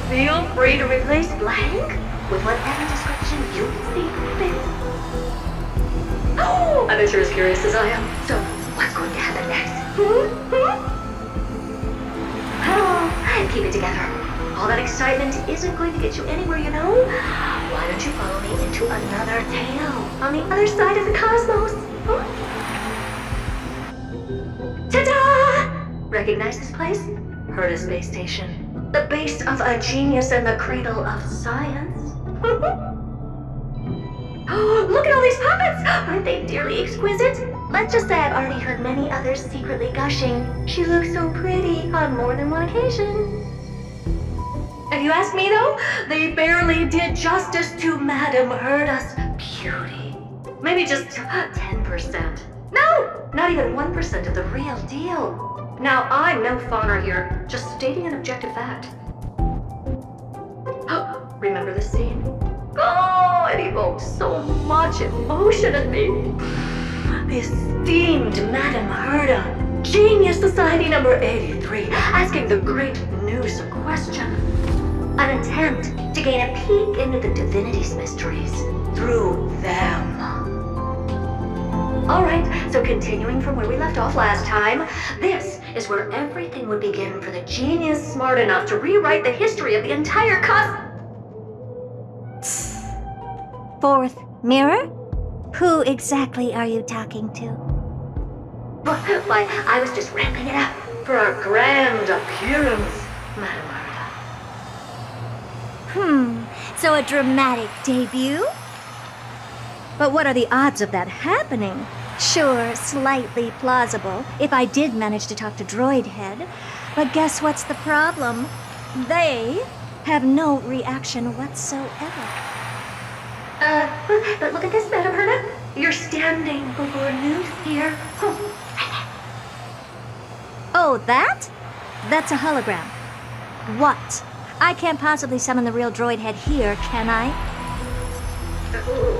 Feel free to replace blank with whatever description you see fit. Oh, I bet you're as curious as I am. So, what's going to happen next? Oh, keep it together. All that excitement isn't going to get you anywhere, you know? Why don't you follow me into another tale on the other side of the cosmos? Ta-da! Recognize this place? Herta Space Station. The base of a genius and the cradle of science. Oh, look at all these puppets! Aren't they dearly exquisite? Let's just say I've already heard many others secretly gushing. She looks so pretty on more than one occasion. If you ask me though, they barely did justice to Madame Herta's beauty. Maybe just 10%. No, not even 1% of the real deal. Now, I'm no fawner here, just stating an objective fact. Remember this scene? Oh, it evokes so much emotion in me. The esteemed Madame Herta, Genius Society number 83, asking the great news question. An attempt to gain a peek into the divinity's mysteries through them. Alright, so continuing from where we left off last time, this is where everything would begin for the genius smart enough to rewrite the history of the entire Fourth mirror? Who exactly are you talking to? Why, I was just ramping it up for our grand appearance, Madame Herta. So a dramatic debut? But what are the odds of that happening? Sure, slightly plausible, if I did manage to talk to Droid Head. But guess what's the problem? They have no reaction whatsoever. But look at this, Madame Herta. You're standing before news here. Oh, that? That's a hologram. What? I can't possibly summon the real Droid Head here, can I?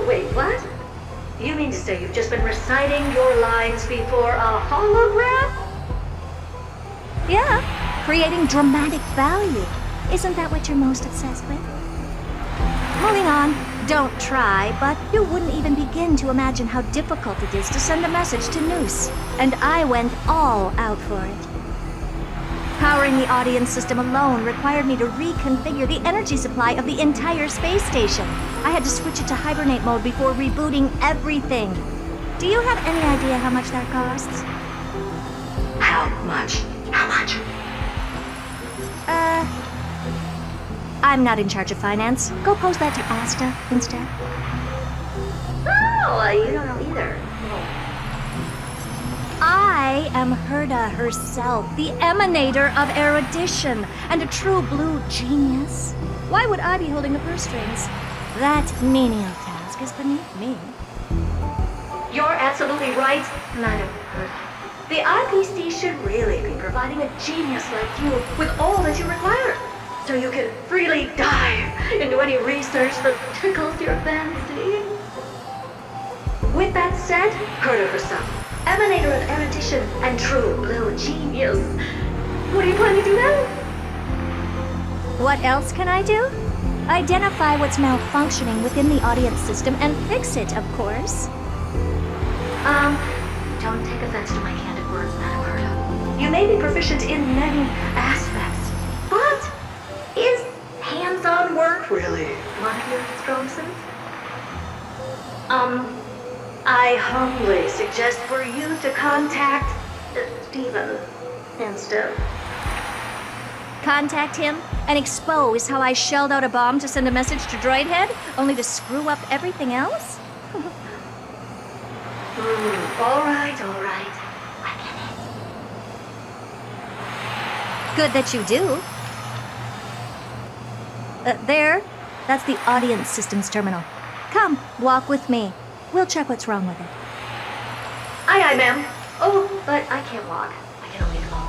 Wait, what? You mean to say you've just been reciting your lines before a hologram? Yeah, creating dramatic value. Isn't that what you're most obsessed with? Moving on, don't try, but you wouldn't even begin to imagine how difficult it is to send a message to Noose. And I went all out for it. Powering the audience system alone required me to reconfigure the energy supply of the entire space station. I had to switch it to hibernate mode before rebooting everything. Do you have any idea how much that costs? How much? How much? I'm not in charge of finance. Go pose that to Asta instead. Oh, you don't know either. I am Herta herself, the emanator of erudition, and a true blue genius. Why would I be holding the purse strings? That menial task is beneath me. You're absolutely right, Madame Herta. The IPC should really be providing a genius like you with all that you require, so you can freely dive into any research that tickles your fancy. With that said, Herta herself, emanator of erudition and true blue genius. What do you plan to do now? What else can I do? Identify what's malfunctioning within the audience system and fix it, of course. Don't take offense to my candid words, Madame Herta. You may be proficient in many aspects, but is hands-on work really one of your strong suits? I humbly suggest for you to contact Steven instead. Contact him and expose how I shelled out a bomb to send a message to Droid Head, only to screw up everything else? All right. I Good that you do. There. That's the audience systems terminal. Come, walk with me. We'll check what's wrong with it. Aye, ma'am. Oh, but I can't walk. I can only fall.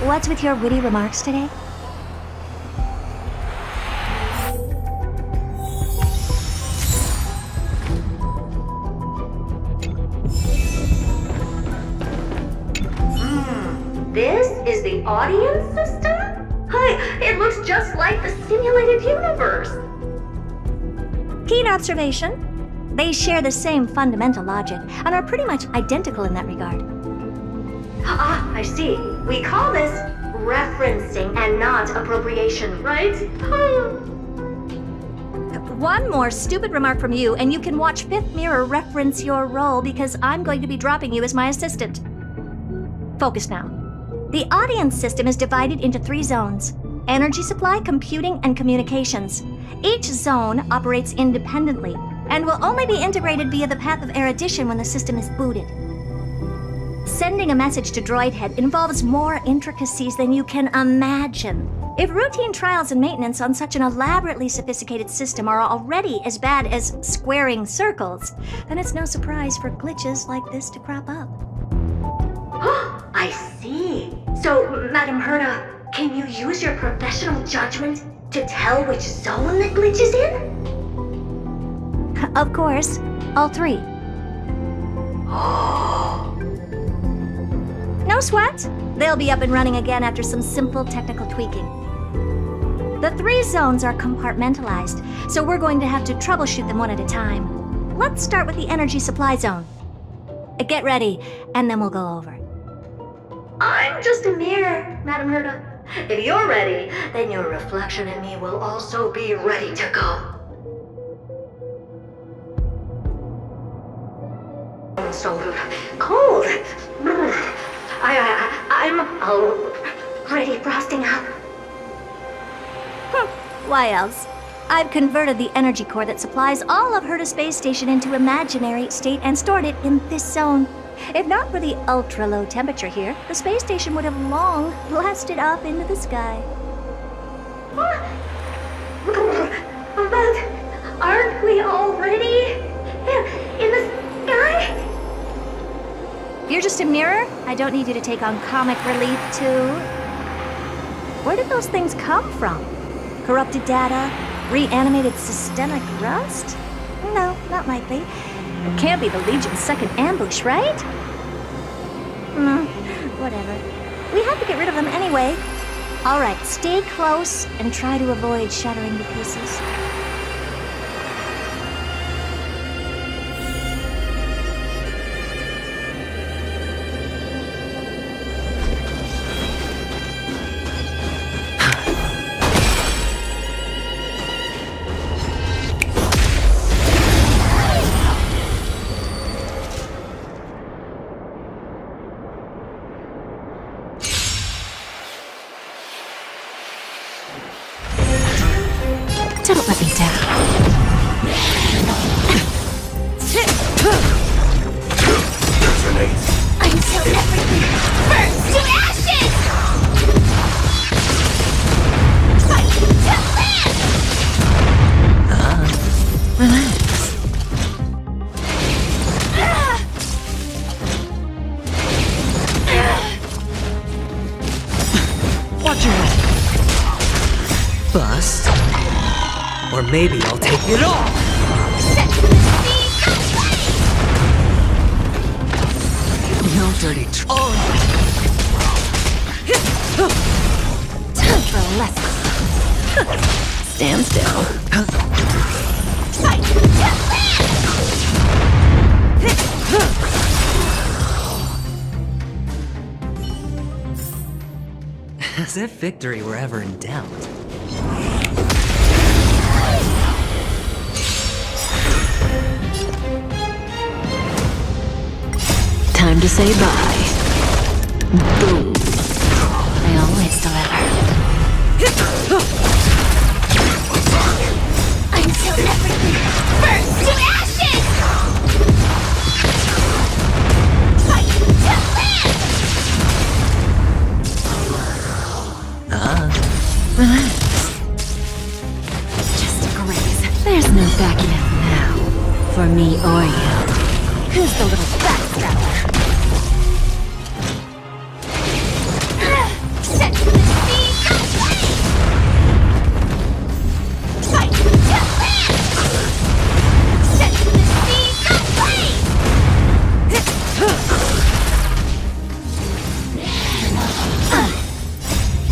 What's with your witty remarks today? This is the audience system? Hi, it looks looks just like the simulated universe. Keen observation. They share the same fundamental logic and are pretty much identical in that regard. Ah, I see. We call this referencing and not appropriation, right? One more stupid remark from you, and you can watch Fifth Mirror reference your role because I'm going to be dropping you as my assistant. Focus now. The audience system is divided into 3 zones: energy supply, computing, and communications. Each zone operates independently and will only be integrated via the path of erudition when the system is booted. Sending a message to Droid Head involves more intricacies than you can imagine. If routine trials and maintenance on such an elaborately sophisticated system are already as bad as squaring circles, then it's no surprise for glitches like this to crop up. I see. So, Madam Herta, can you use your professional judgment to tell which zone the glitch is in? Of course, all 3. No sweat. They'll be up and running again after some simple technical tweaking. The 3 zones are compartmentalized, so we're going to have to troubleshoot them one at a time. Let's start with the energy supply zone. Get ready, and then we'll go over. I'm just a mirror, Madam Herta. If you're ready, then your reflection in me will also be ready to go. I'm so cold. I'm already frosting up. Why else? I've converted the energy core that supplies all of Herta Space Station into imaginary state and stored it in this zone. If not for the ultra-low temperature here, the space station would have long blasted up into the sky. But aren't we already in the sky? You're just a mirror? I don't need you to take on comic relief, too. Where did those things come from? Corrupted data? Reanimated systemic rust? No, not likely. It can't be the Legion's second ambush, right? Whatever. We have to get rid of them anyway. All right, stay close and try to avoid shattering to pieces. Don't let me down. Until everything burns to ashes! Fight to live! Relax. Watch your head. Bust. Or maybe I'll take it all! Set to the No dirty time for a lesson. Stand still. Fight to As if victory were ever in doubt. Time to say bye. Boom. I always deliver. Until everything burns to ashes! Fight to live! Relax. Just a graze. There's no backing out now. For me or you. Who's the little backstabber? Set to the speed of light! Fight to live! Set to the speed of light!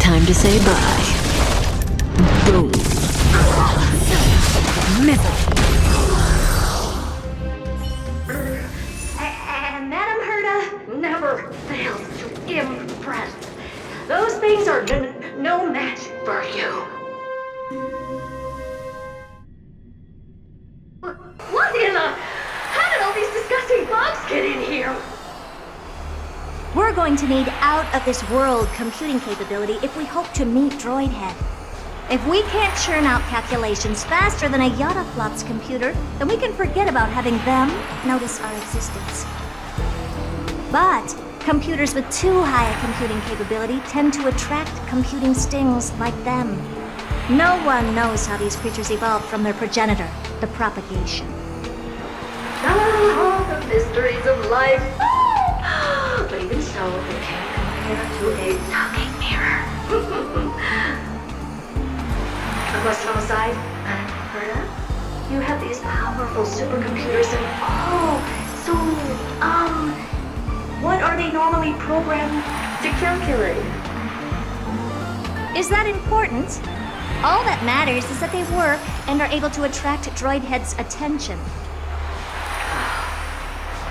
Time to say bye. misery. And Madame Herta never fails to impress. Those things are no match for you. What in the... How did all these disgusting bugs get in here? We're going to need out-of-this-world computing capability if we hope to meet Droidhead. If we can't churn out calculations faster than a Yottaflop's computer, then we can forget about having them notice our existence. But computers with too high a computing capability tend to attract computing stings like them. No one knows how these creatures evolved from their progenitor, the propagation. Ah, the mysteries of life. But even so, they can't compare to a talking mirror. A question aside, Herta, you have these powerful supercomputers and what are they normally programmed to calculate? Is that important? All that matters is that they work and are able to attract Droidhead's attention.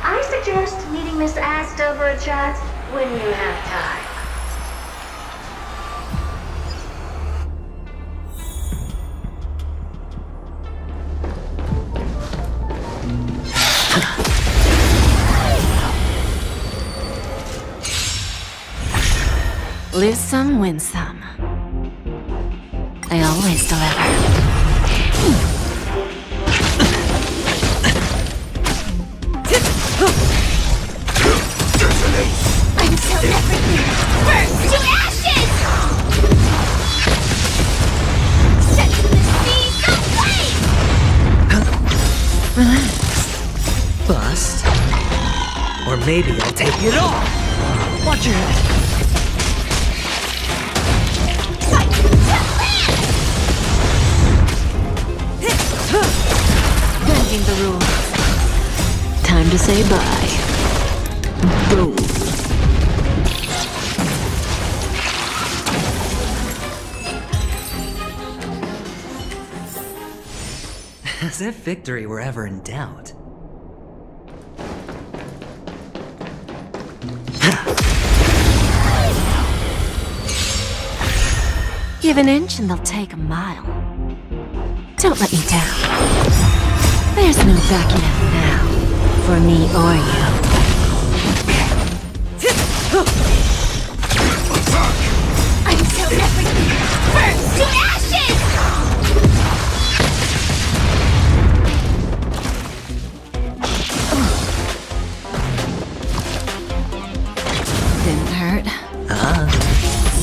I suggest meeting Miss Asta for a chat when you have time. Lose some, win some. I always deliver. Until everything burns to ashes! Setting the seas aflame! Relax. Bust. Or maybe I'll take it all. Watch your head. Bending the rules. Time to say bye. Boom. As if victory were ever in doubt. Give an inch and they'll take a mile. Don't let me down. There's no backing out now, for me or you. Until everything burns to ashes! Didn't hurt.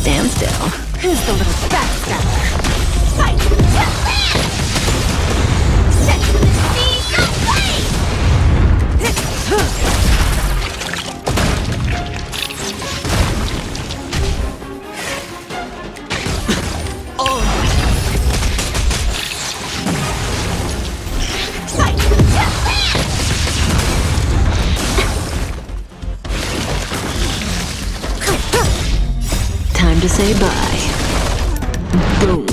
Stand still. Who's the little backstabber? Fight to land! Setting the seas aflame! Fight to land! Time to say bye. Boom.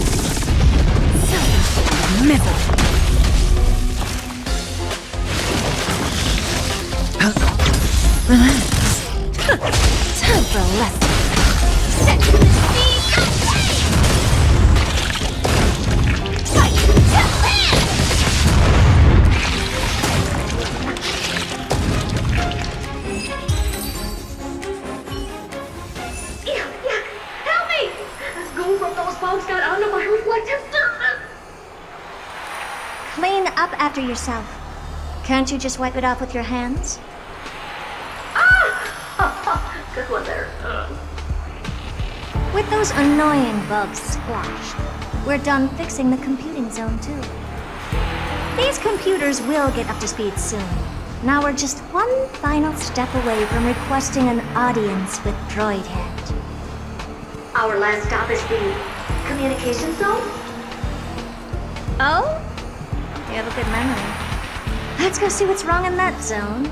Misery. Relax. Time for a lesson. Setting the seas aflame! Fight to land! Yuck! Help me! Goo from those bugs got onto my reflective surface! Clean up after yourself. Can't you just wipe it off with your hands? Good one there. With those annoying bugs squashed, we're done fixing the computing zone too. These computers will get up to speed soon. Now we're just one final step away from requesting an audience with Droidhead. Our last stop is the communication zone? Oh? You have a good memory. Let's go see what's wrong in that zone.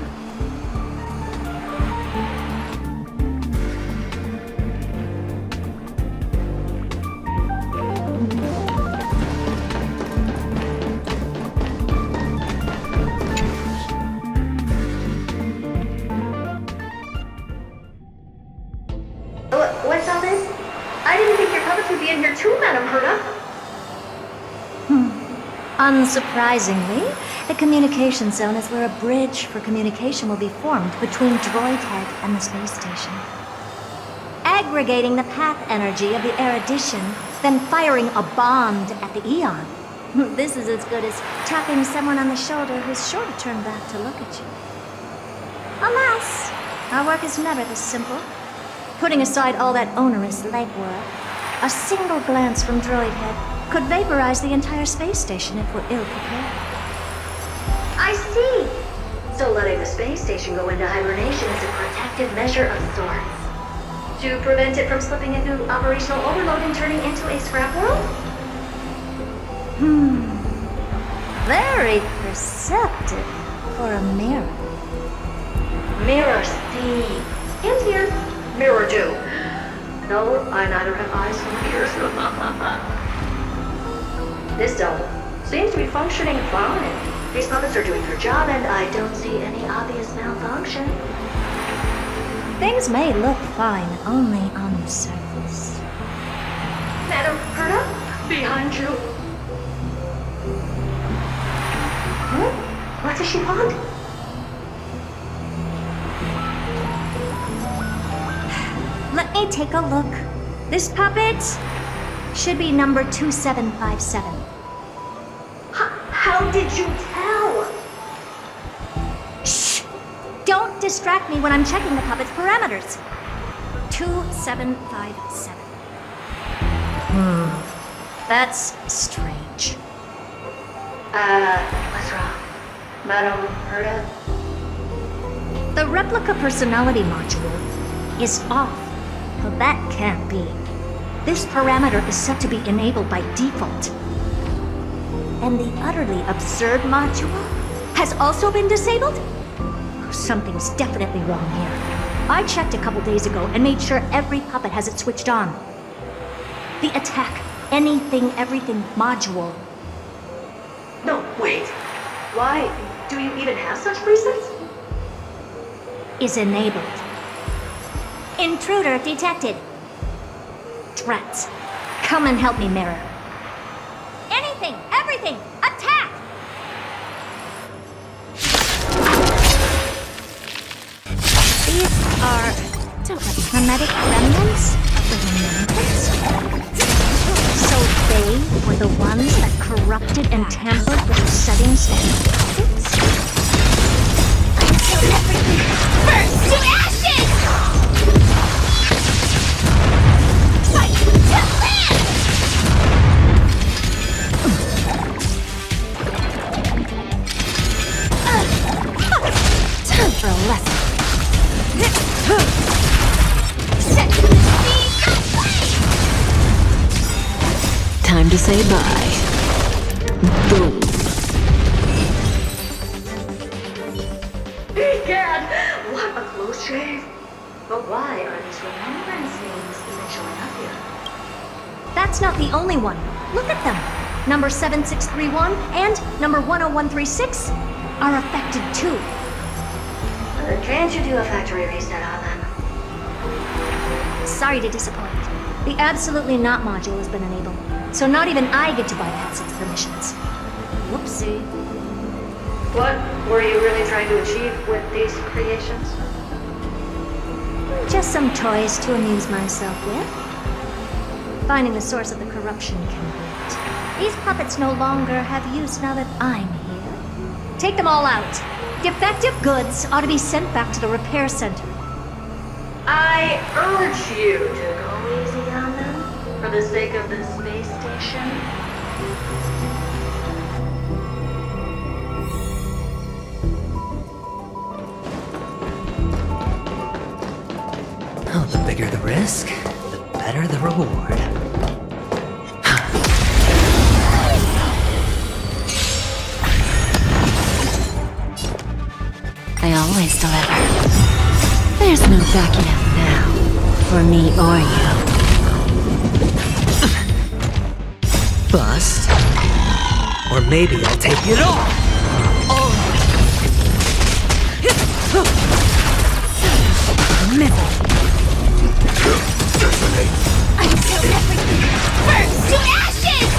Unsurprisingly, the communication zone is where a bridge for communication will be formed between Droid Head and the space station. Aggregating the path energy of the erudition, then firing a bond at the Eon. This is as good as tapping someone on the shoulder who's sure to turn back to look at you. Alas, our work is never this simple. Putting aside all that onerous legwork, a single glance from Droid Head could vaporize the entire space station if we're ill prepared. I see! So letting the space station go into hibernation is a protective measure of sorts. To prevent it from slipping into operational overload and turning into a scrap world? Very perceptive for a mirror. Mirror see. And here, mirror do. No, I neither have eyes nor ears. This dome seems to be functioning fine. These puppets are doing their job, and I don't see any obvious malfunction. Things may look fine only on the surface. Madam Herta, behind you. What does she want? Let me take a look. This puppet should be number 2757. How did you tell? Shh! Don't distract me when I'm checking the puppet's parameters. 2757. That's strange. What's wrong? Madam Herta? The replica personality module is off. Well, that can't be. This parameter is set to be enabled by default. And the utterly absurd module has also been disabled? Something's definitely wrong here. I checked a couple days ago and made sure every puppet has it switched on. The attack, anything, everything module No, wait. Why? Do you even have such presets? is enabled. Intruder detected. Drats. Come and help me, Mirror. Anything, everything, attack! These are hermetic remnants of the remnants. So they were the ones that corrupted and tampered with the setting standard physics? Until everything burns to ashes! Fight to land! Time for a lesson. Set to the speed of light! Time to say bye. Boom. Egad! What a close shave! But why are these remembrance names even showing up here? That's not the only one. Look at them. Number 7631 and number 10136 are affected too. Can't you do a factory reset on them? Sorry to disappoint. The Absolutely Not module has been enabled, so not even I get to bypass its permissions. Whoopsie. What were you really trying to achieve with these creations? Just some toys to amuse myself with. Finding the source of the corruption can wait. These puppets no longer have use now that I'm here. Take them all out. Defective goods ought to be sent back to the repair center. I urge you to go easy on them for the sake of the space station. Oh, the bigger the risk, the better the reward. I always deliver. There's no backing out now, for me or you. Bust. Or maybe I'll take it all. Middle. Until everything burns to ashes!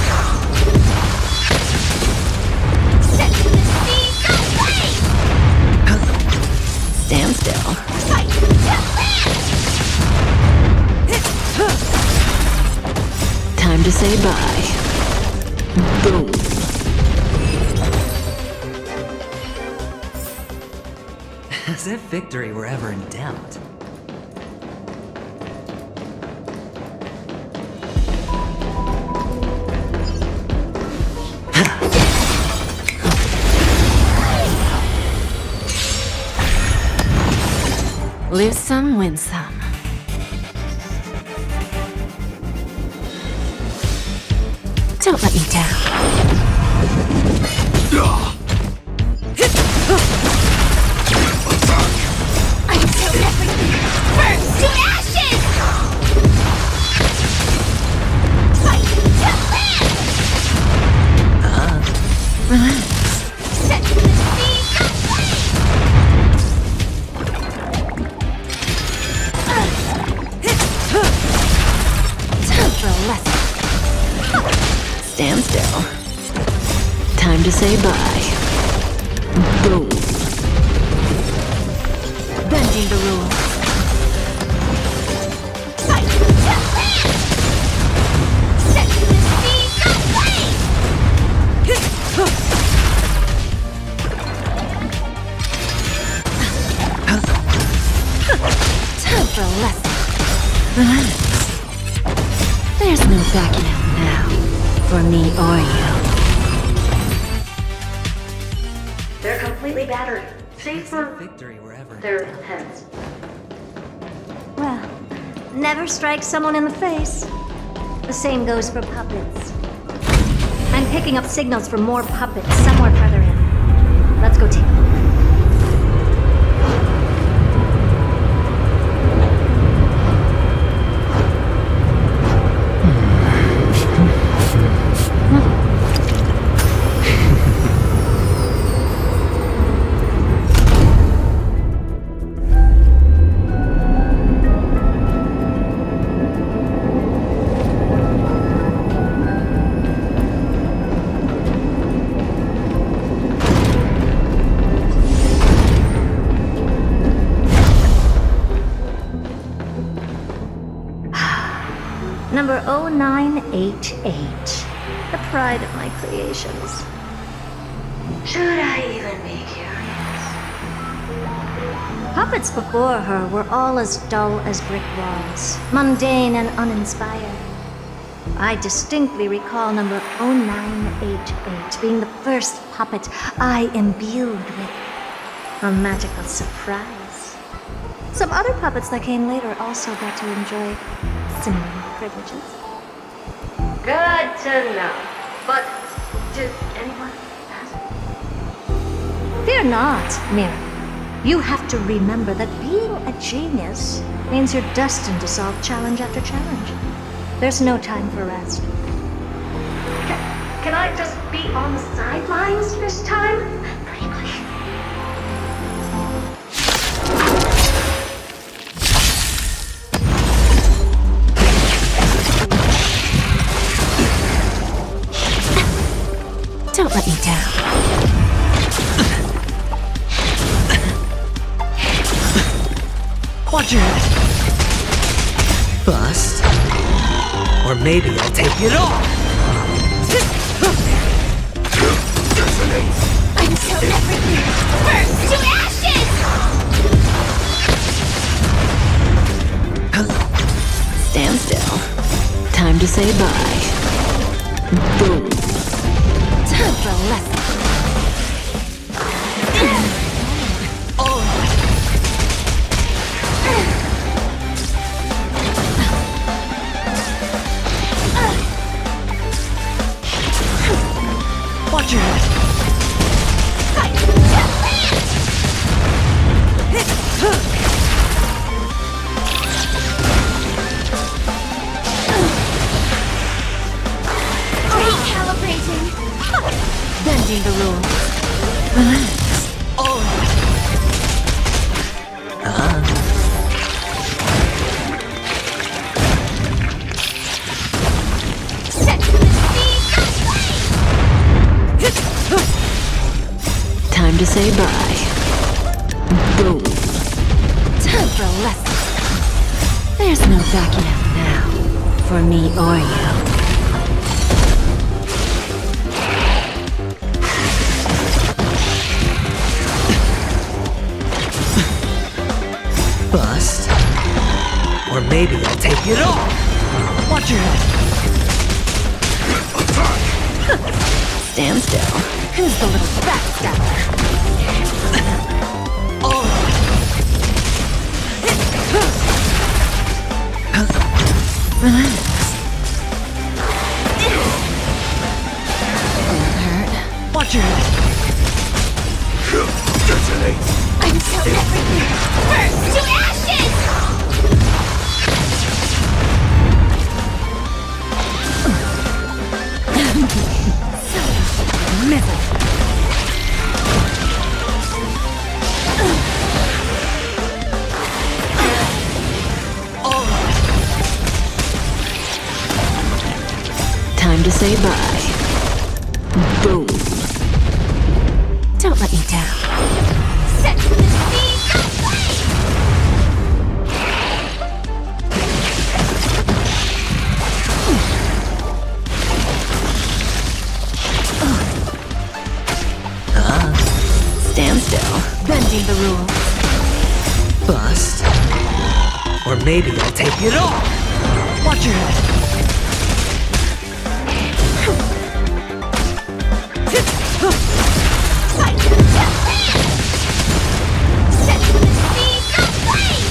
say bye. Boom. As if victory were ever in doubt. Lose some, win some. Don't let me down. Until everything burns to ashes! Fight to live! Set to the speed of Time for a lesson. Stand still. Time to say bye. Boom. Bending the rules. fight to live! Set to the speed of light! Time for a lesson. There's no backing out now. For me or you. They're completely battered, save As if for victory were ever in their doubt. heads. Well, never strike someone in the face. The same goes for puppets. I'm picking up signals from more puppets somewhere further in. Let's go take a look. Number 0988. The pride of my creations. Should I even be curious? Puppets before her were all as dull as brick walls, mundane and uninspired. I distinctly recall number 0988 being the first puppet I imbued with a magical surprise. Some other puppets that came later also got to enjoy similar privileges. Good to know. But did anyone ask? Fear not, Mira. You have to remember that being a genius means you're destined to solve challenge after challenge. There's no time for rest. Can I just be on the sidelines this time? Pretty please. Don't let me down. Watch your head. Bust. Or maybe I'll take it all. Until everything burns to ashes! Stand still. Time to say bye. Boom. Time for a lesson. Watch your head. Fight to recalibrating. Bending the rules. Set to the speed of light! Time to say bye. Boom. Time for a lesson. There's no backing out now. For me or you. Bust. Or maybe I'll take it all. Watch your head. Stand still. Who's the little backstabber? Relax. Won't hurt. Watch your head. I'm so everything. Burn to ashes! Middle. Time to say bye. Boom. Don't let me down. Set the scene aflame! Stand still. Bending the rules. Bust. Or maybe I'll take it all. Watch your head. Fight to land! Set the scene aflame!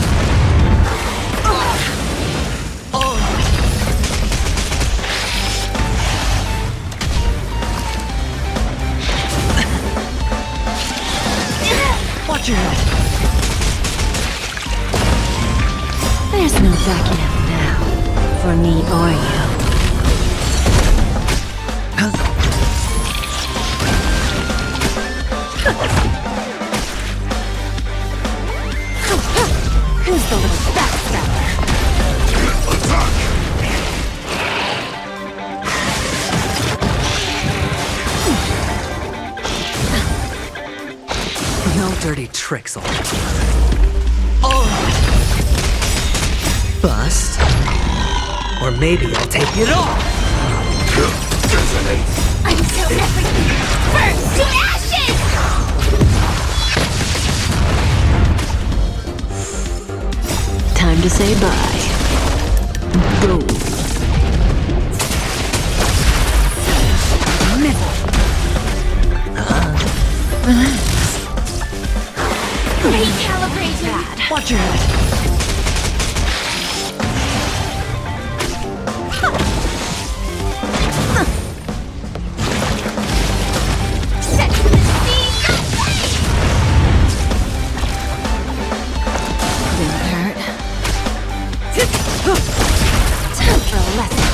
Watch your head. There's no backing out now. For me or you. Who's the little backstabber? No dirty tricks on me. Bust. Or maybe I'll take it all. I'm so everything. Burn to ashes! Time to say bye. Boom. Middle. Relax. Recalibrating. Watch your head. Set the scene aflame! Didn't hurt. Time for a lesson.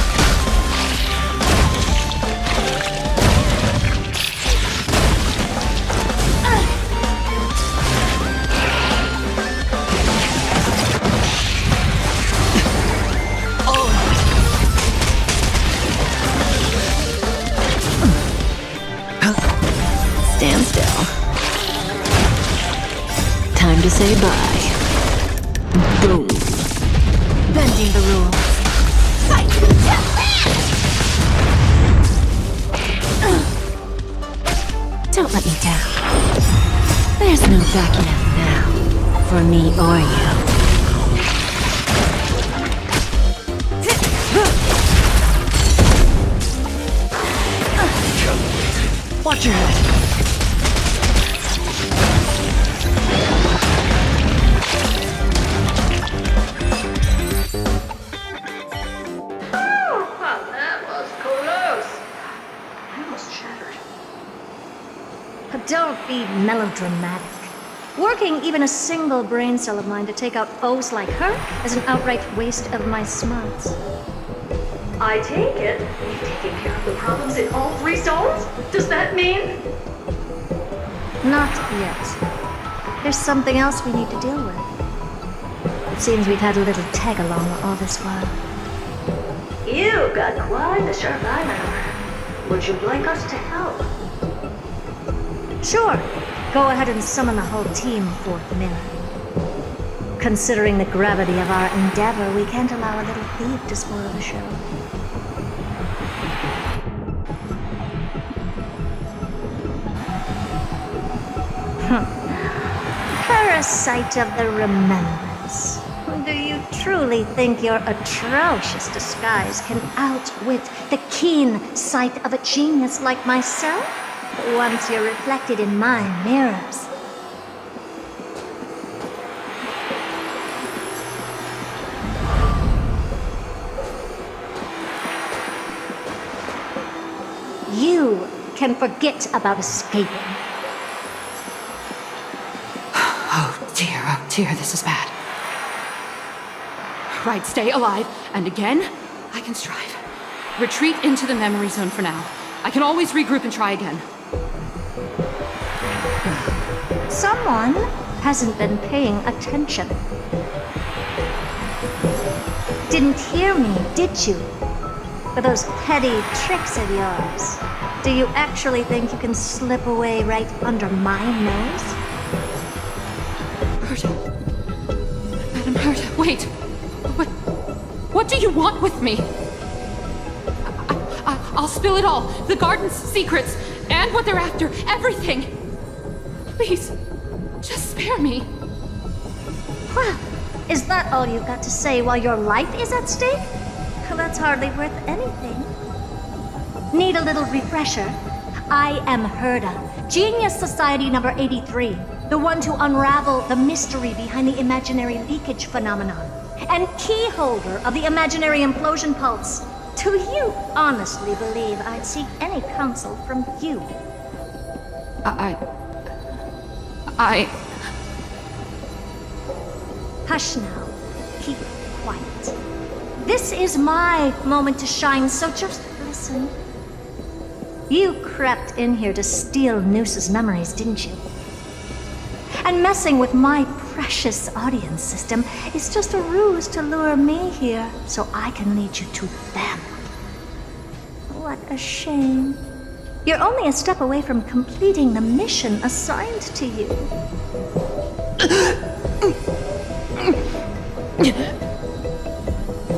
Stand still. Time to say bye. Boom. Bending the rules. Fight to land! Don't let me down. There's no backing out now. For me or you. Watch your head. Well, that was close. I almost shattered. Don't be melodramatic. Working even a single brain cell of mine to take out foes like her is an outright waste of my smarts. I take it you've taken care of the problems in all 3 zones? Does that mean? Not yet. There's something else we need to deal with. It seems we've had a little tag-along all this while. You've got quite the sharp eye, Manor. Would you like us to help? Sure. Go ahead and summon the whole team, Fourth Mirror. Considering the gravity of our endeavor, we can't allow a little thief to spoil the show. Parasite of the remembered. Yes. Do you truly think your atrocious disguise can outwit the keen sight of a genius like myself? Once you're reflected in my mirrors. You can forget about escaping. Oh dear, this is bad. Right, stay alive, and again, I can strive. Retreat into the memory zone for now. I can always regroup and try again. Someone hasn't been paying attention. Didn't hear me, did you? For those petty tricks of yours. Do you actually think you can slip away right under my nose? Herta. Madam Herta, wait. What do you want with me? I'll spill it all. The garden's secrets, and what they're after. Everything. Please, just spare me. Well, is that all you've got to say while your life is at stake? That's hardly worth anything. Need a little refresher? I am Herta, Genius Society number 83, the one to unravel the mystery behind the imaginary leakage phenomenon, and key holder of the imaginary implosion pulse. Do you honestly believe I'd seek any counsel from you? Hush now. Keep quiet. This is my moment to shine, so just listen. You crept in here to steal Noose's memories, didn't you? And messing with my precious audience system is just a ruse to lure me here so I can lead you to them. What a shame. You're only a step away from completing the mission assigned to you.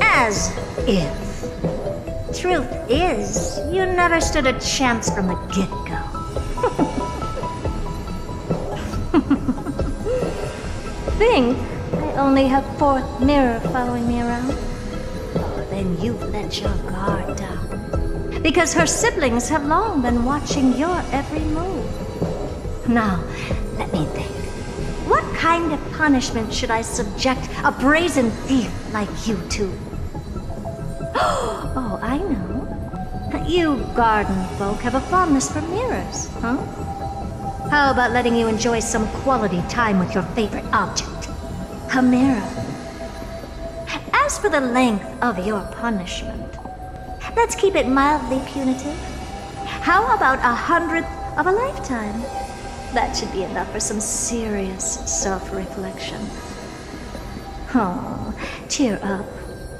As if. Truth is, you never stood a chance from the get-go. Think I only have fourth mirror following me around? Oh, then you've let your guard down. Because her siblings have long been watching your every move. Now, let me think. What kind of punishment should I subject a brazen thief like you to? Oh, I know. You garden folk have a fondness for mirrors, huh? How about letting you enjoy some quality time with your favorite object? A mirror. As for the length of your punishment, let's keep it mildly punitive. How about 100th of a lifetime? That should be enough for some serious self-reflection. Oh, cheer up.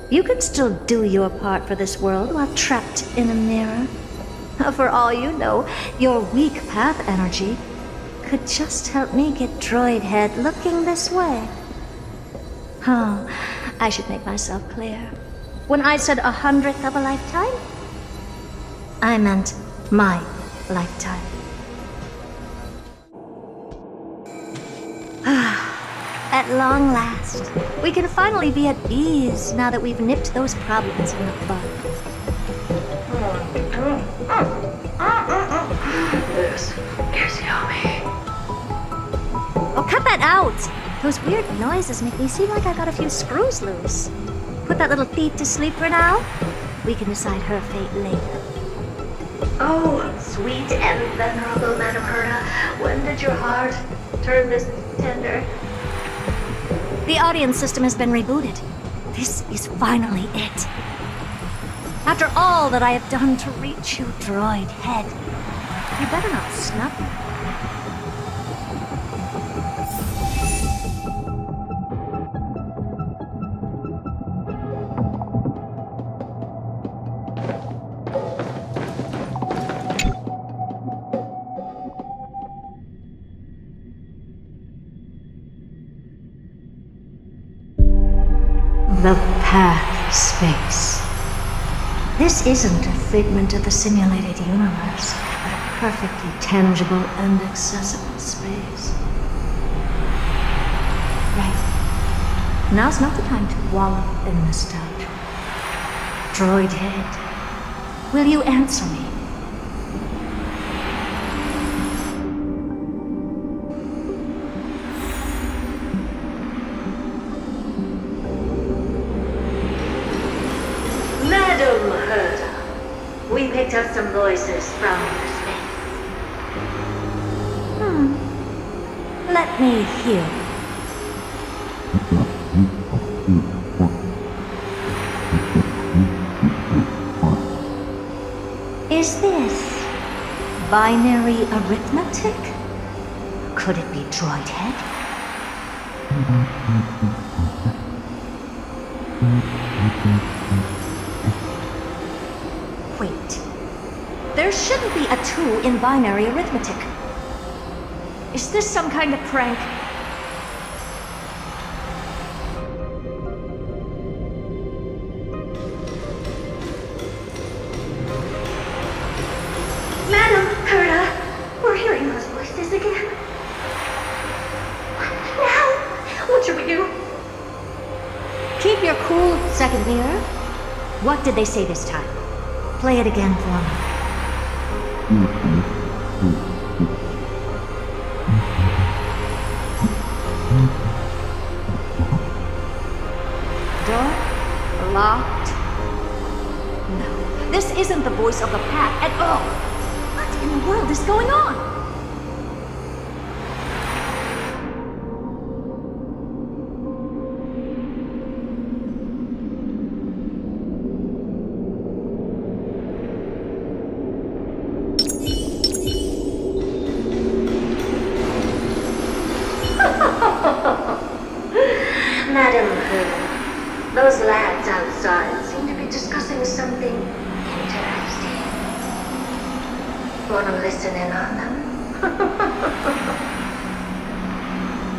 You can still do your part for this world while trapped in a mirror. For all you know, your weak path energy could just help me get droid head looking this way. Oh, I should make myself clear. When I said 100th of a lifetime, I meant my lifetime. At long last, we can finally be at ease now that we've nipped those problems in the bud. This is yummy. Oh, cut that out! Those weird noises make me seem like I got a few screws loose. Put that little thief to sleep for now. We can decide her fate later. Oh, sweet and venerable Madam Herta, when did your heart turn this tender? The audience system has been rebooted. This is finally it. After all that I have done to reach you, droid head, you better not snub me. The path of space. This isn't a figment of the simulated universe, but a perfectly tangible and accessible space. Right. Now's not the time to wallow in nostalgia. Droid head, will you answer me? Madam Herda, we picked up some voices from the space. Let me hear. Is this binary arithmetic? Could it be droid head? Wait. There shouldn't be a 2 in binary arithmetic. Is this some kind of prank? Madam Herda, we're hearing those voices again. Now, what should we do? Keep your cool, second mirror. What did they say this time? Play it again for me. Door locked. No, this isn't the voice of the pack at all. What in the world is going on? Madam Herda, those lads outside seem to be discussing something interesting. Want to listen in on them?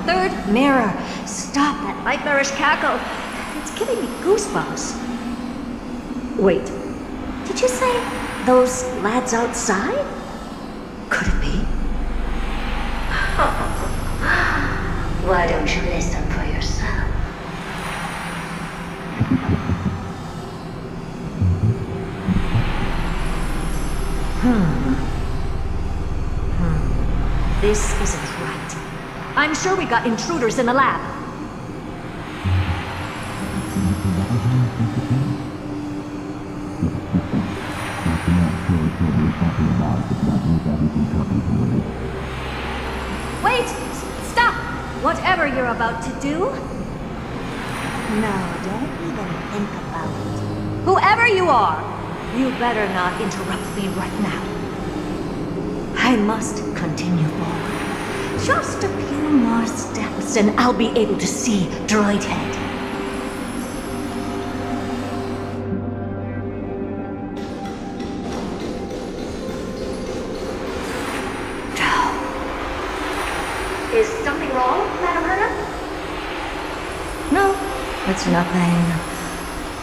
Third mirror, stop that nightmarish cackle. It's giving me goosebumps. Wait, did you say those lads outside? Could it be? Why don't you listen for yourself? This isn't right. I'm sure we got intruders in the lab. Wait! Stop! Whatever you're about to do. No, don't even think about it. Whoever you are, you better not interrupt me right now. I must continue forward. Just a few more steps and I'll be able to see Droid Head. Is something wrong, Madam Herda? No, it's nothing.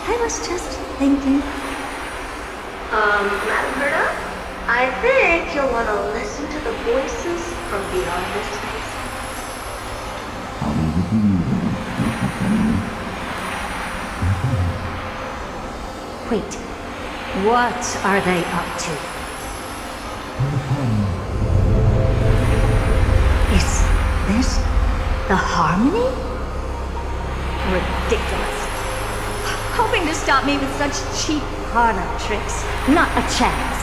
I was just thinking. Madam Herda? I think you'll want to listen to the voices from beyond this space. Wait, what are they up to? Is this the harmony? Ridiculous. Hoping to stop me with such cheap parlor tricks. Not a chance.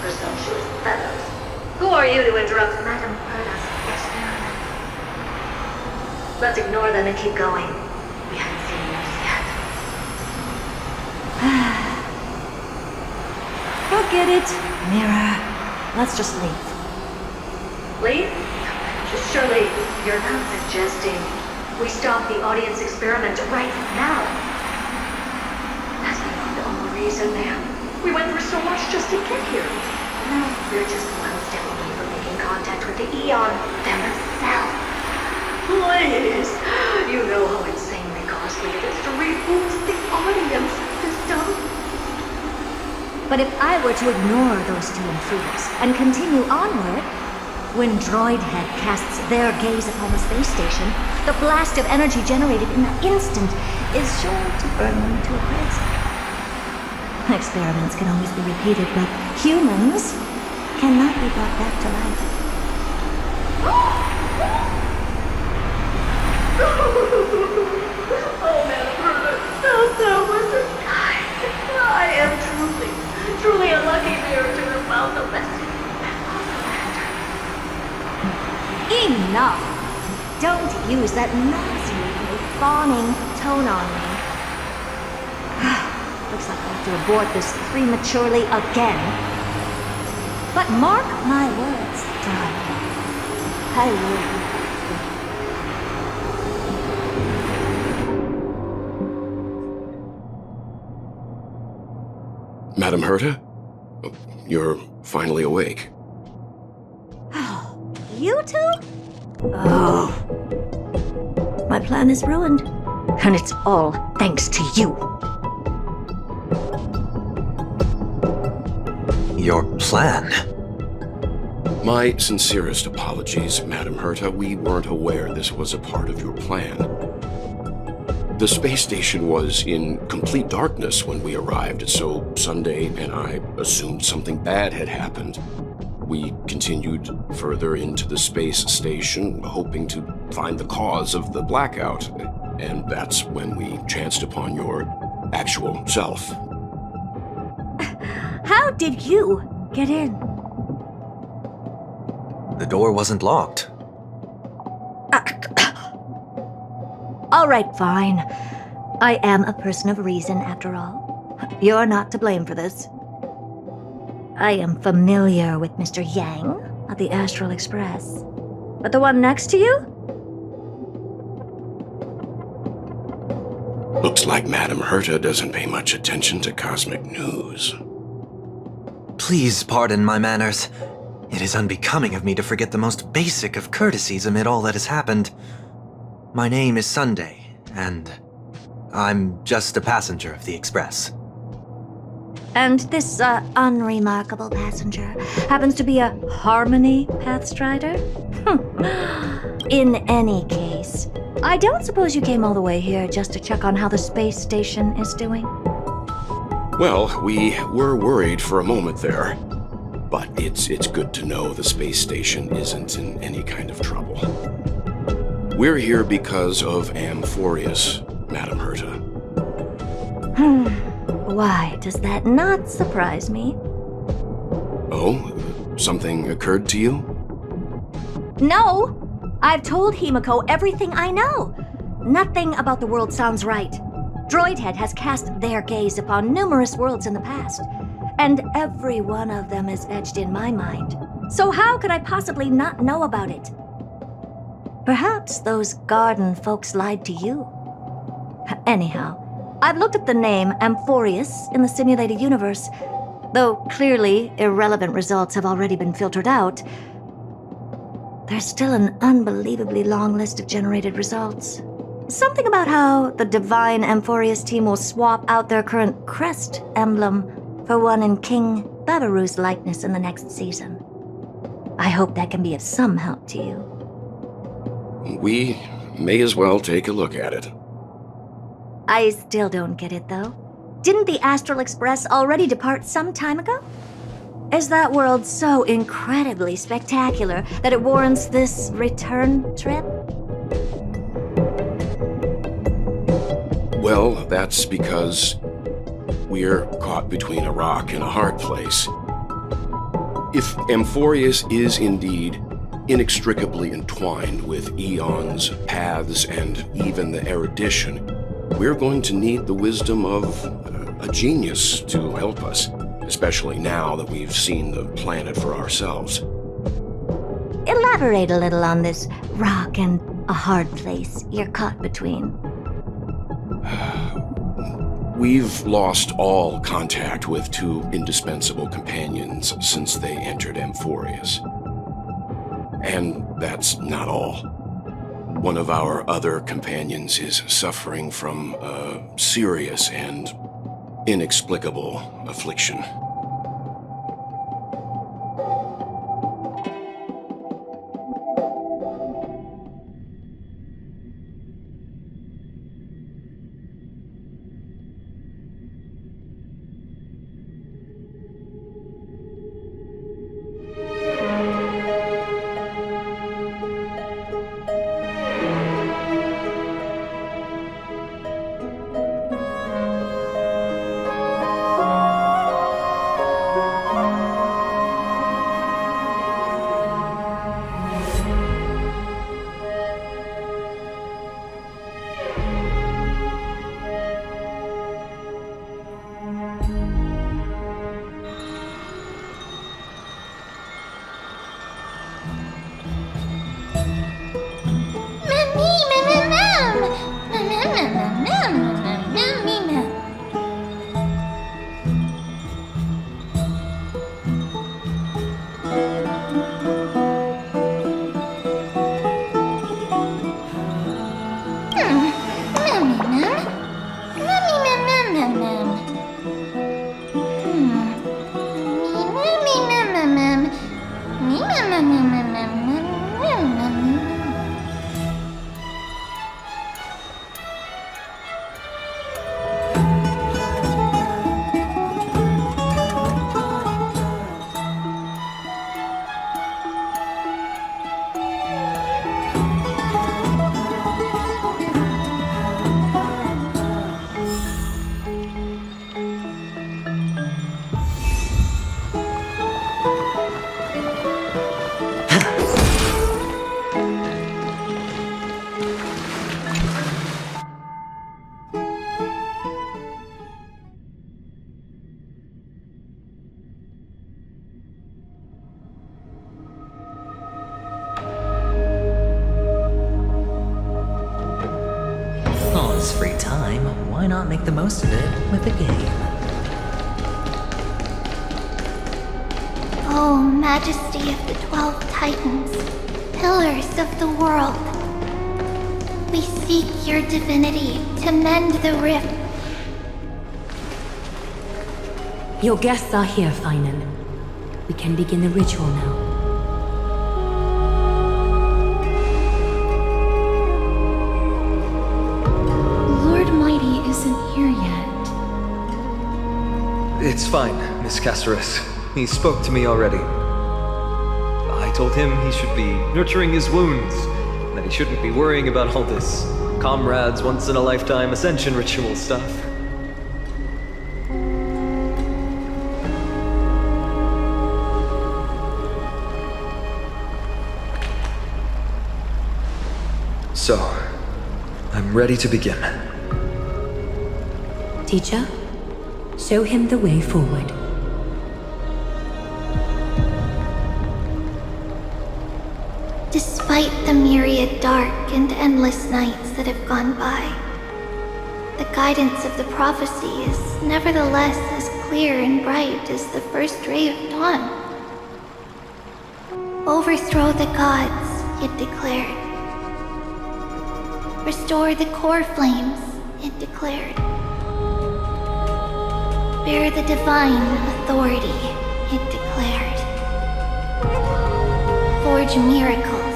Presumptuous fellows. Who are you to interrupt Madam Herda's experiment? Let's ignore them and keep going. We haven't seen yours yet. Forget it, Mirror. Let's just leave. Leave? Surely you're not suggesting we stop the audience experiment right now. That's beyond all reason, ma'am. We went through so much just to get here. Now we're just one step away from making contact with the Eon themselves. Please, you know how insane sweetest reboots the audience system. But if I were to ignore those two intruders and continue onward, when Droidhead casts their gaze upon the space station, the blast of energy generated in that instant is sure to burn them to a crisp. Experiments can always be repeated, but humans cannot be brought back to life. Oh, Madam Herman, that was a kind. I am truly a lucky bearer to have found the message. Enough! Don't use that nauseatingly fawning tone on me. Looks like I'll have to abort this prematurely again. But mark my words, darling. I will. Madam Herta? You're finally awake. You two? Oh. My plan is ruined. And it's all thanks to you. Your plan? My sincerest apologies, Madam Herta. We weren't aware this was a part of your plan. The space station was in complete darkness when we arrived, so Sunday and I assumed something bad had happened. We continued further into the space station, hoping to find the cause of the blackout, and that's when we chanced upon your actual self. How did you get in? The door wasn't locked. All right, fine. I am a person of reason, after all. You're not to blame for this. I am familiar with Mr. Yang of the Astral Express. But the one next to you? Looks like Madam Herta doesn't pay much attention to cosmic news. Please pardon my manners. It is unbecoming of me to forget the most basic of courtesies amid all that has happened. My name is Sunday, and I'm just a passenger of the Express. And this, unremarkable passenger happens to be a Harmony Pathstrider? In any case, I don't suppose you came all the way here just to check on how the space station is doing? Well, we were worried for a moment there, but it's good to know the space station isn't in any kind of trouble. We're here because of Amphoreus, Madam Herta. Why does that not surprise me? Oh, something occurred to you? No! I've told Himiko everything I know. Nothing about the world sounds right. Droidhead has cast their gaze upon numerous worlds in the past, and every one of them is etched in my mind. So how could I possibly not know about it? Perhaps those garden folks lied to you. Anyhow, I've looked up the name Amphoreus in the simulated universe. Though clearly irrelevant results have already been filtered out, there's still an unbelievably long list of generated results. Something about how the divine Amphoreus team will swap out their current crest emblem for one in King Babaru's likeness in the next season. I hope that can be of some help to you. We may as well take a look at it. I still don't get it, though. Didn't the Astral Express already depart some time ago? Is that world so incredibly spectacular that it warrants this return trip? Well, that's because we're caught between a rock and a hard place. If Amphoreus is indeed inextricably entwined with eons, paths, and even the erudition, we're going to need the wisdom of a genius to help us, especially now that we've seen the planet for ourselves. Elaborate a little on this rock and a hard place you're caught between. We've lost all contact with two indispensable companions since they entered Amphoreus. And that's not all. One of our other companions is suffering from a serious and inexplicable affliction. All this free time, why not make the most of it with a game? Oh, Majesty of the 12 Titans, pillars of the world. We seek your divinity to mend the rift. Your guests are here, Finan. We can begin the ritual now. Lord Mighty isn't here yet. It's fine, Miss Caceres. He spoke to me already. I told him he should be nurturing his wounds, that he shouldn't be worrying about all this comrades once-in-a-lifetime ascension ritual stuff. So, I'm ready to begin. Teacher, show him the way forward. Despite the myriad dark and endless nights that have gone by, the guidance of the prophecy is nevertheless as clear and bright as the first ray of dawn. Overthrow the gods, it declared. Restore the core flames, it declared. Bear the divine authority, it declared. Forge miracles,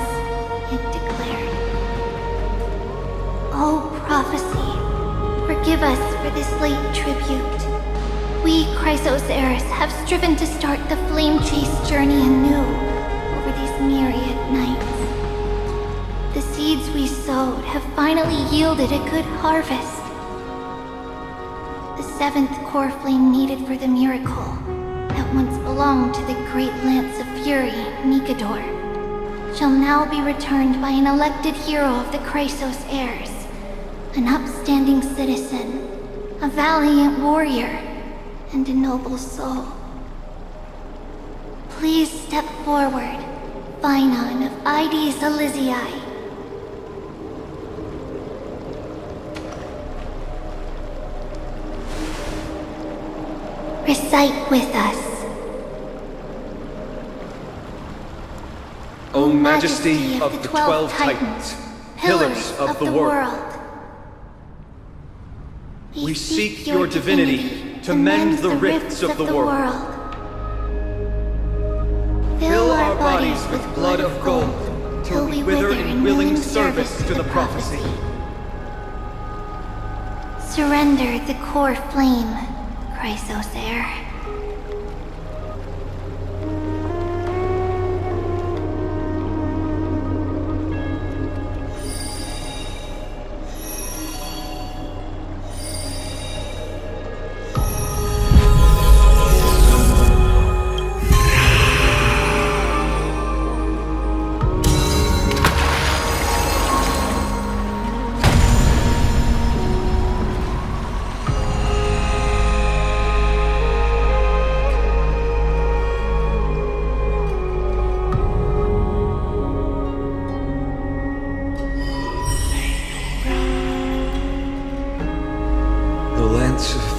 it declared. Oh, prophecy, forgive us for this late tribute. We, Chrysos Eris, have striven to start the flame chase journey anew over these myriad nights. The seeds we sowed have finally yielded a good harvest. The seventh core flame needed for the miracle that once belonged to the great Lance of Fury, Nikador, shall now be returned by an elected hero of the Chrysos heirs, an upstanding citizen, a valiant warrior, and a noble soul. Please step forward, Finan of Ides Elysiae. Recite with us. O Majesty of the 12 Titans, pillars of the world. We seek your divinity to mend the rifts of the world. Fill our bodies with blood of gold, till we wither in willing service to the prophecy. Surrender the core flame, Chrysos heir.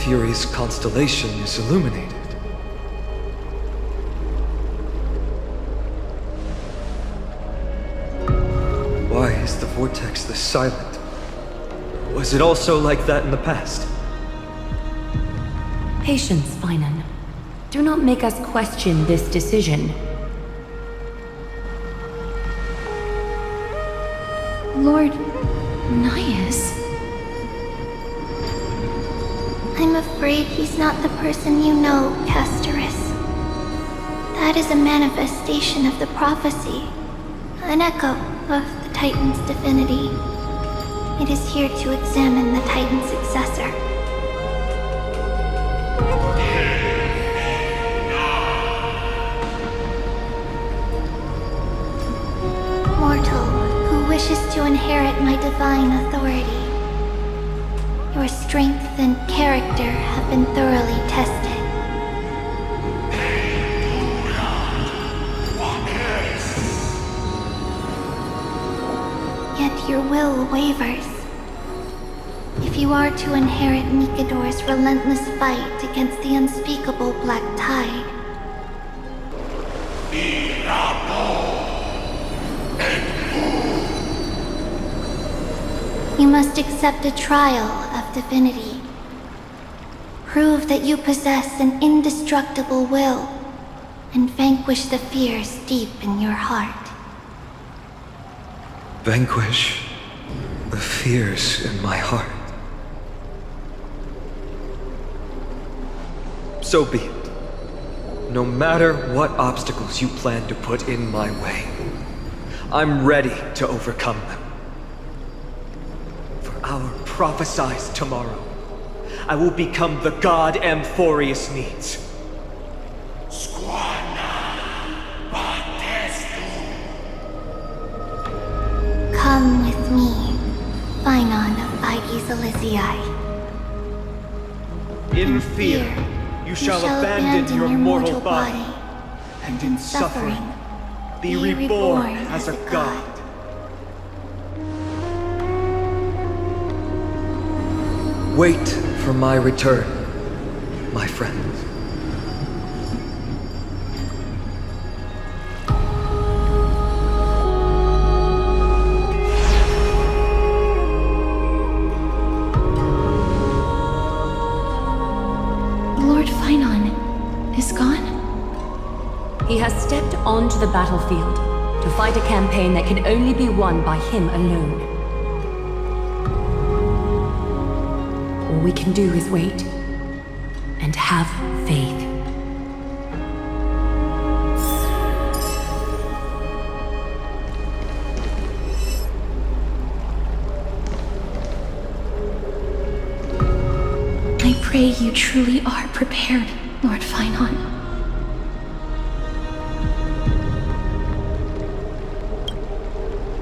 Fury's constellation is illuminated. Why is the vortex this silent? Was it also like that in the past? Patience, Finan. Do not make us question this decision. Lord Naius? I'm afraid he's not the person you know, Castorus. That is a manifestation of the prophecy, an echo of the Titan's divinity. It is here to examine the Titan's successor. Mortal who wishes to inherit my divine authority. Your strength and character have been thoroughly tested. Yet your will wavers. If you are to inherit Nikador's relentless fight against the unspeakable Black Tide, you must accept a trial of divinity. Prove that you possess an indestructible will, and vanquish the fears deep in your heart. Vanquish the fears in my heart. So be it. No matter what obstacles you plan to put in my way, I'm ready to overcome them. Our prophesied tomorrow, I will become the god Amphoreus needs. Come with me, Finan of Aegis Elysiae. In fear, you shall abandon your mortal body, and in suffering, be reborn as a god. Wait for my return, my friends. Lord Finan is gone? He has stepped onto the battlefield to fight a campaign that can only be won by him alone. All we can do is wait and have faith. I pray you truly are prepared, Lord Finan.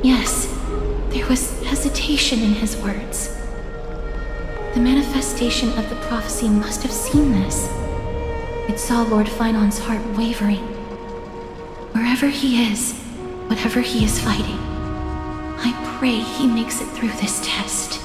Yes, there was hesitation in his words. The manifestation of the prophecy must have seen this. It saw Lord Finan's heart wavering. Wherever he is, whatever he is fighting, I pray he makes it through this test.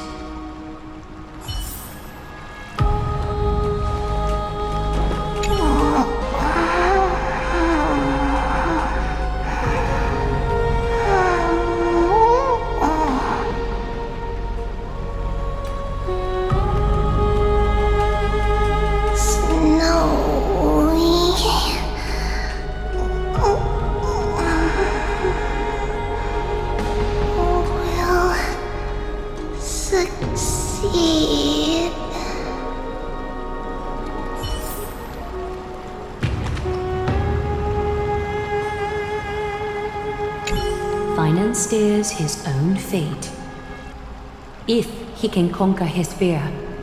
Finan steers his own fate. If he can conquer his fear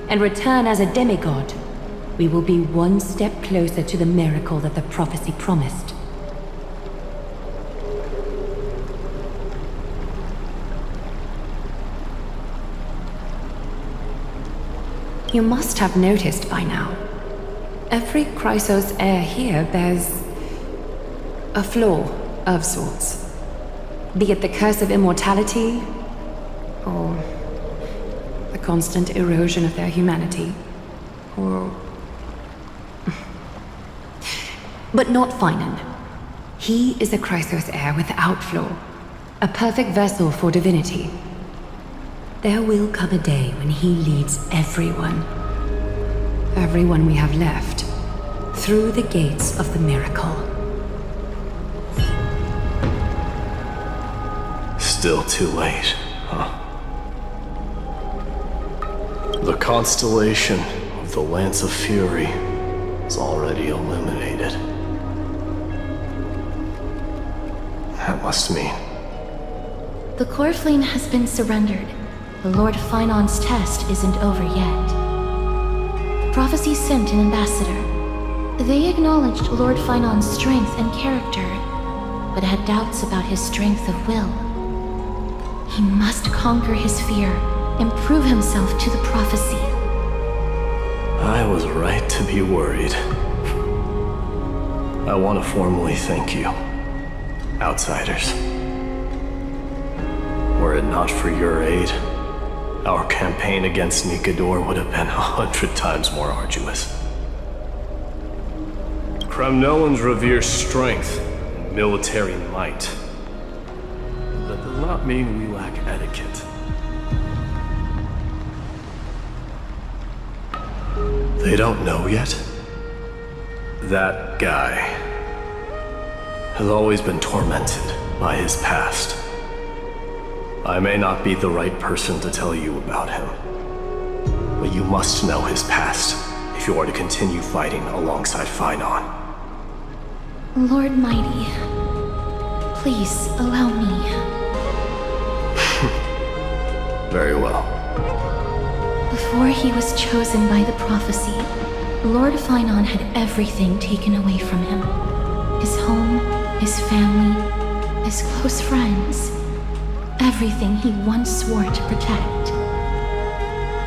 and return as a demigod, we will be one step closer to the miracle that the prophecy promised. You must have noticed by now, every Chrysos heir here bears a flaw of sorts. Be it the curse of immortality, or the constant erosion of their humanity, or... But not Finan. He is a Chrysos heir without flaw, a perfect vessel for divinity. There will come a day when he leads everyone we have left, through the gates of the miracle. Still too late, huh? The constellation of the Lance of Fury is already illuminated. That must mean... The core flame has been surrendered. The Lord Finan's test isn't over yet. Prophecy sent an ambassador. They acknowledged Lord Finan's strength and character, but had doubts about his strength of will. He must conquer his fear and prove himself to the prophecy. I was right to be worried. I want to formally thank you, outsiders. Were it not for your aid, our campaign against Nikador would have been 100 times more arduous. Kremnellans revere strength and military might. That does not mean we lack etiquette. They don't know yet? That guy has always been tormented by his past. I may not be the right person to tell you about him, but you must know his past if you are to continue fighting alongside Finan. Lord Mighty, please allow me. Very well. Before he was chosen by the prophecy, Lord Finan had everything taken away from him. His home, his family, his close friends. Everything he once swore to protect.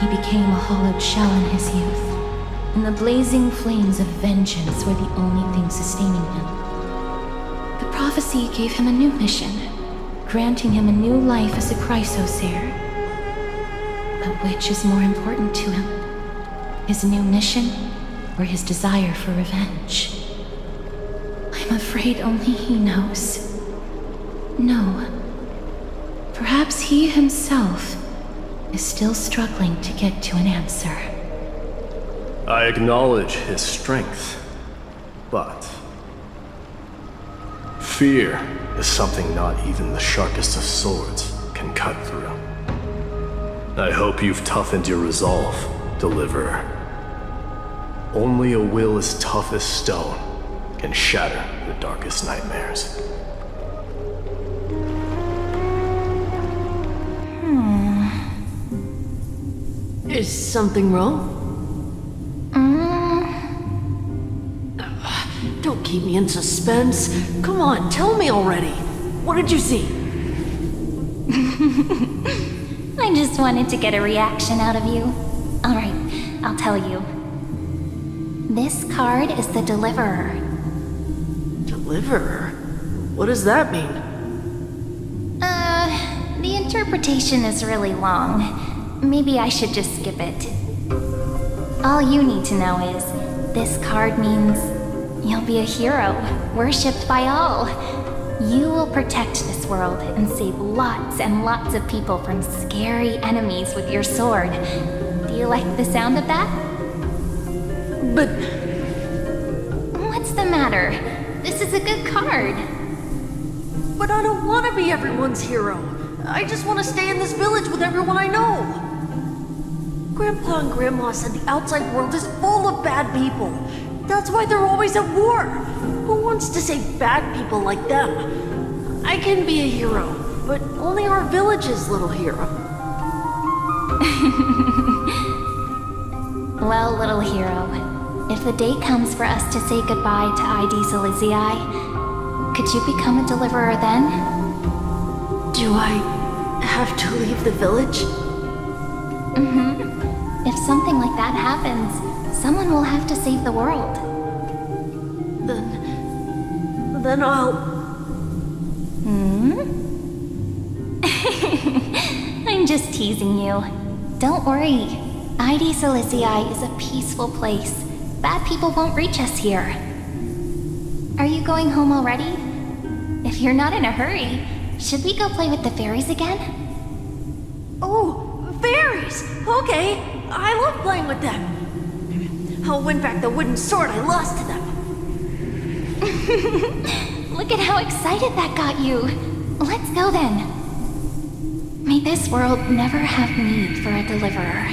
He became a hollowed shell in his youth, and the blazing flames of vengeance were the only thing sustaining him. The prophecy gave him a new mission, granting him a new life as a Chrysos heir. But which is more important to him? His new mission, or his desire for revenge? I'm afraid only he knows. No. Perhaps he himself is still struggling to get to an answer. I acknowledge his strength, but fear is something not even the sharpest of swords can cut through. I hope you've toughened your resolve, Deliverer. Only a will as tough as stone can shatter the darkest nightmares. Is something wrong? Don't keep me in suspense. Come on, tell me already. What did you see? I just wanted to get a reaction out of you. Alright, I'll tell you. This card is the Deliverer. Deliverer? What does that mean? The interpretation is really long. Maybe I should just skip it. All you need to know is, this card means you'll be a hero, worshipped by all. You will protect this world and save lots and lots of people from scary enemies with your sword. Do you like the sound of that? But... What's the matter? This is a good card. But I don't want to be everyone's hero. I just want to stay in this village with everyone I know. Grandpa and Grandma said the outside world is full of bad people. That's why they're always at war. Who wants to save bad people like them? I can be a hero, but only our village's little hero. Well, little hero, if the day comes for us to say goodbye to ID Silizii, could you become a deliverer then? Do I have to leave the village? If something like that happens, someone will have to save the world. Then I'll... I'm just teasing you. Don't worry. ID Silizii is a peaceful place. Bad people won't reach us here. Are you going home already? If you're not in a hurry, should we go play with the fairies again? Oh, fairies! Okay, I love playing with them. I'll win back the wooden sword I lost to them. Look at how excited that got you. Let's go then. May this world never have need for a deliverer.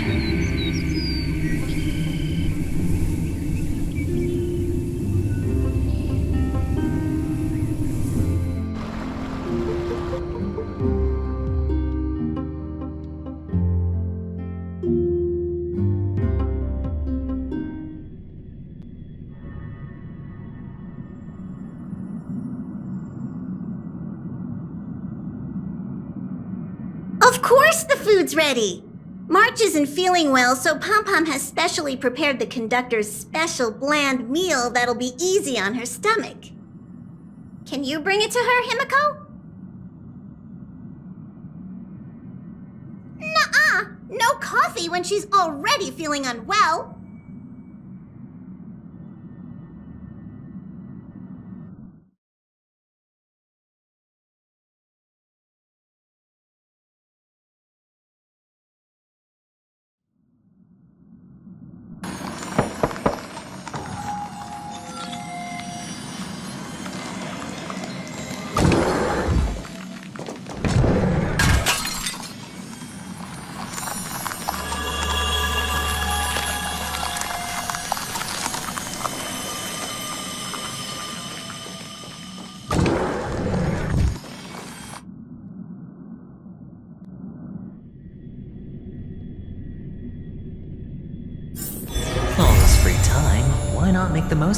Of course the food's ready! March isn't feeling well, so Pom-Pom has specially prepared the conductor's special bland meal that'll be easy on her stomach. Can you bring it to her, Himiko? Nuh-uh! No coffee when she's already feeling unwell! All this free time, why not make the most